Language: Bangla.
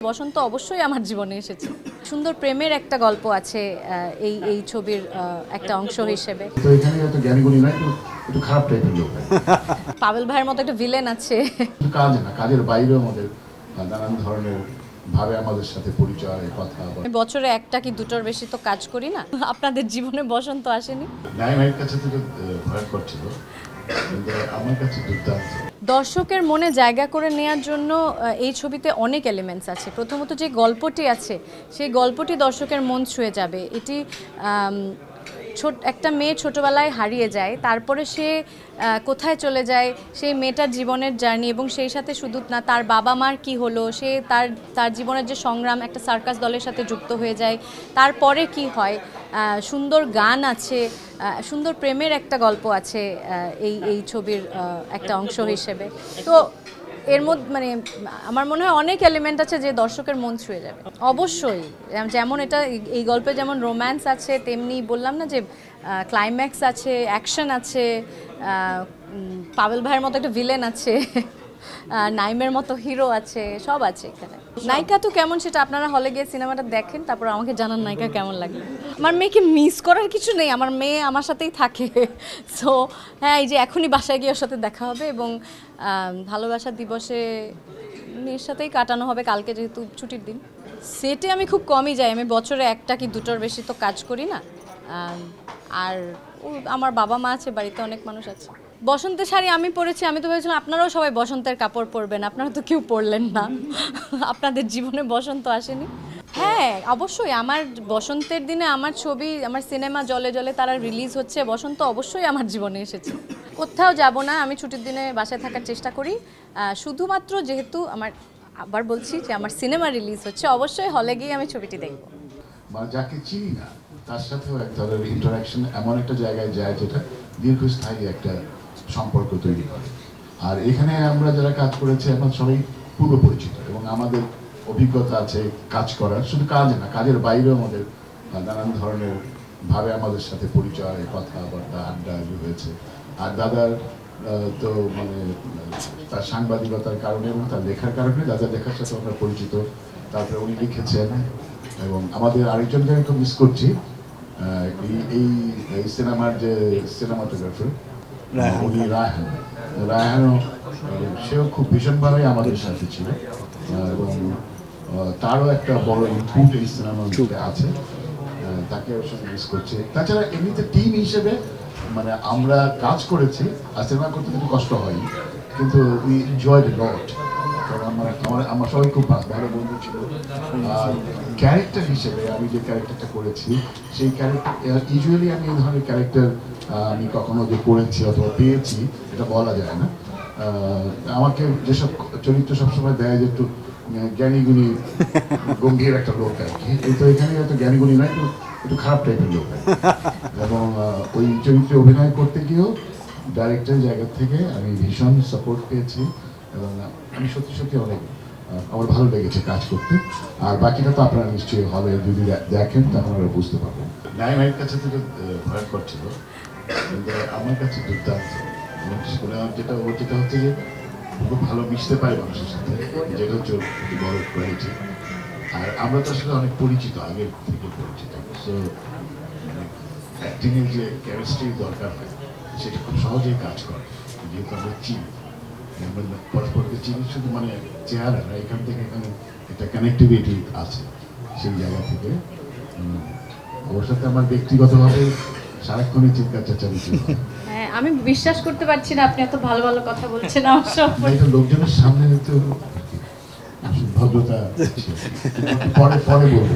বসন্ত অবশ্যই আমার জীবনে এসেছে। সুন্দর প্রেমের একটা গল্প আছে এই ছবির একটা অংশ হিসেবে। তো এখানে এত জ্ঞানীগুণী না, একটু খারাপ টাইপের লোক। পাভেল ভাইয়ের মতো একটা ভিলেন আছে। কাজ না, কাজের বাইরেও আমাদের নানান ধরনের ভাবে আমাদের সাথে পরিচয়, কথা। বছরে একটা কি দুটোর বেশি তো কাজ করি না। আপনাদের জীবনে বসন্ত আসেনি? নাইমের কাছে থেকে ভয়ঙ্কর ছিল, কিন্তু আমার কাছে দুর্দান্ত। দর্শকের মনে জায়গা করে নেওয়ার জন্য এই ছবিতে অনেক এলিমেন্টস আছে। প্রথমত যে গল্পটি আছে সেই গল্পটি দর্শকের মন ছুঁয়ে যাবে। এটি একটা মেয়ে ছোটবেলায় হারিয়ে যায়, তারপরে সে কোথায় চলে যায়, সেই মেয়েটার জীবনের জার্নি, এবং সেই সাথে শুধু না তার বাবা মার কী হলো, সে তার জীবনের যে সংগ্রাম, একটা সার্কাস দলের সাথে যুক্ত হয়ে যায়, তারপরে কি হয়। সুন্দর গান আছে, সুন্দর প্রেমের একটা গল্প আছে এই ছবির একটা অংশ হিসেবে। তো এর মধ্যে আমার মনে হয় অনেক এলিমেন্ট আছে যে দর্শকের মন ছুঁয়ে যাবে অবশ্যই। যেমন এটা এই গল্পে যেমন রোম্যান্স আছে, তেমনি বললাম না যে ক্লাইম্যাক্স আছে, অ্যাকশন আছে, পাভেল ভাইয়ের মতো একটা ভিলেন আছে, নাইমের মতো হিরো আছে, সব আছে এখানে। নায়িকা তো কেমন সেটা আপনারা হলে গিয়ে সিনেমাটা দেখেন, তারপর আমাকে জানান নায়িকা কেমন লাগে। আমার মেয়েকে মিস করার কিছু নেই, আমার মেয়ে আমার সাথেই থাকে। সো হ্যাঁ, এই যে এখনই বাসায় গিয়ে ওর সাথে দেখা হবে, এবং ভালোবাসা দিবসে মেয়ের সাথেই কাটানো হবে, কালকে যেহেতু ছুটির দিন। সেটে আমি খুব কমই যাই, আমি বছরে একটা কি দুটোর বেশি তো কাজ করি না। আর আমার বাবা মা আছে, বাড়িতে অনেক মানুষ আছে। বসন্তের শাড়ি আমি পরেছি, আমি তো ভেবেছিলাম আপনারাও সবাই বসন্তের কাপড় পরবেন, আপনারা তো কেউ পরলেন না। আপনাদের জীবনে বসন্ত আসেনি? হ্যাঁ অবশ্যই, আমার বসন্তের দিনে আমার ছবি, আমার সিনেমা জলে জলে তারা রিলিজ হচ্ছে, বসন্ত অবশ্যই আমার জীবনে এসেছে। কোথাও যাব না, আমি ছুটির দিনে বাসায় থাকার চেষ্টা করি। শুধুমাত্র যেহেতু আবার বলছি যে আমার সিনেমা রিলিজ হচ্ছে, অবশ্যই হলে গিয়ে আমি ছবিটি দেখব। যাকে চিনি না তার সাথেও এক ধরনের ইন্টারাকশন এমন একটা জায়গায় যায় যেটা দীর্ঘস্থায়ী একটা সম্পর্ক তৈরি করে। আর এখানে আমরা যারা কাজ করেছি আমরা সবাই পূর্ব পরিচিত, এবং আমাদের অভিজ্ঞতা আছে কাজ করার। শুধু কাজ না, কাজের বাইরেও আমাদের নানান ধরনের ভাবে আমাদের সাথে পরিচয়, কথাবার্তা, আড্ডা হয়েছে। আর দাদার তো তার সাংবাদিকতার কারণে এবং তার লেখার কারণে দাদার লেখার সাথে আমরা পরিচিত। তারপরে উনি লিখেছেন, এবং আমাদের আরেকজনকে আমি খুব মিস করছি, এই সিনেমার যে সিনেমাটোগ্রাফার উনি রায়হানও, সেও খুব ভীষণভাবে আমাদের সাথে ছিল, এবং তারও একটা বড় ইনপুট এই সিনেমার মধ্যে আছে, তাকে ওর সঙ্গে মিস করছে। তাছাড়া এমনিতে টিম হিসেবে আমরা কাজ করেছি, আর সিনেমা করতে কিন্তু কষ্ট হয়নি, কিন্তু উই এনজয়েড লট, কারণ আমার সবাই খুব ভালো বন্ধু ছিল। আর ক্যারেক্টার হিসেবে আমি যে ক্যারেক্টারটা করেছি, সেই ক্যারেক্টার ইউজুয়ালি আমি এই ধরনের ক্যারেক্টার আমি কখনো যে করেছি অথবা পেয়েছি এটা বলা যায় না। আমাকে যেসব চরিত্র সবসময় দেয় যে একটু জ্ঞানীগুণী গম্ভীর একটা লোক আর কি, কিন্তু এখানে এত জ্ঞানীগুণী নয়, একটু খারাপ টাইপের লোক। এবং ওই চরিত্রে অভিনয় করতে গিয়েও ডাইরেক্টরের জায়গা থেকে আমি ভীষণ সাপোর্ট পেয়েছি, এবং আমি সত্যি সত্যি অনেক আমার ভালো লেগেছে কাজ করতে। আর বাকিটা তো আপনারা নিশ্চয়ই হলে যদি দেখেন তখন আপনারা বুঝতে পারবেন। নাইমের কাছে থেকে ভয়ঙ্কর ছিল, কিন্তু আমার কাছে দুর্দান্ত। যেটা হচ্ছে যে খুব ভালো মিশতে পারে মানুষের সাথে, যেটা হচ্ছে বড় কোয়ালিটি। আর আমরা তো আসলে অনেক পরিচিত, আগের থেকে পরিচিত, সো অ্যাক্টিংয়ের যে কেমিস্ট্রি দরকার হয় সেটা খুব সহজেই কাজ করে, যেহেতু আমরা চিনি, পরস্পরকে চিনি। শুধু চেহারা না, এখান থেকে এখানে একটা কানেক্টিভিটি আছে সেই জায়গা থেকে। ওর সাথে আমার ব্যক্তিগতভাবে সারাক্ষণই চিৎকার চেঁচামেচি। হ্যাঁ, আমি বিশ্বাস করতে পারছি না আপনি এত ভালো ভালো কথা বলছেন আমার সম্পর্কে। এটা লোকজনের সামনে তো ভদ্রতা পরে বলবো।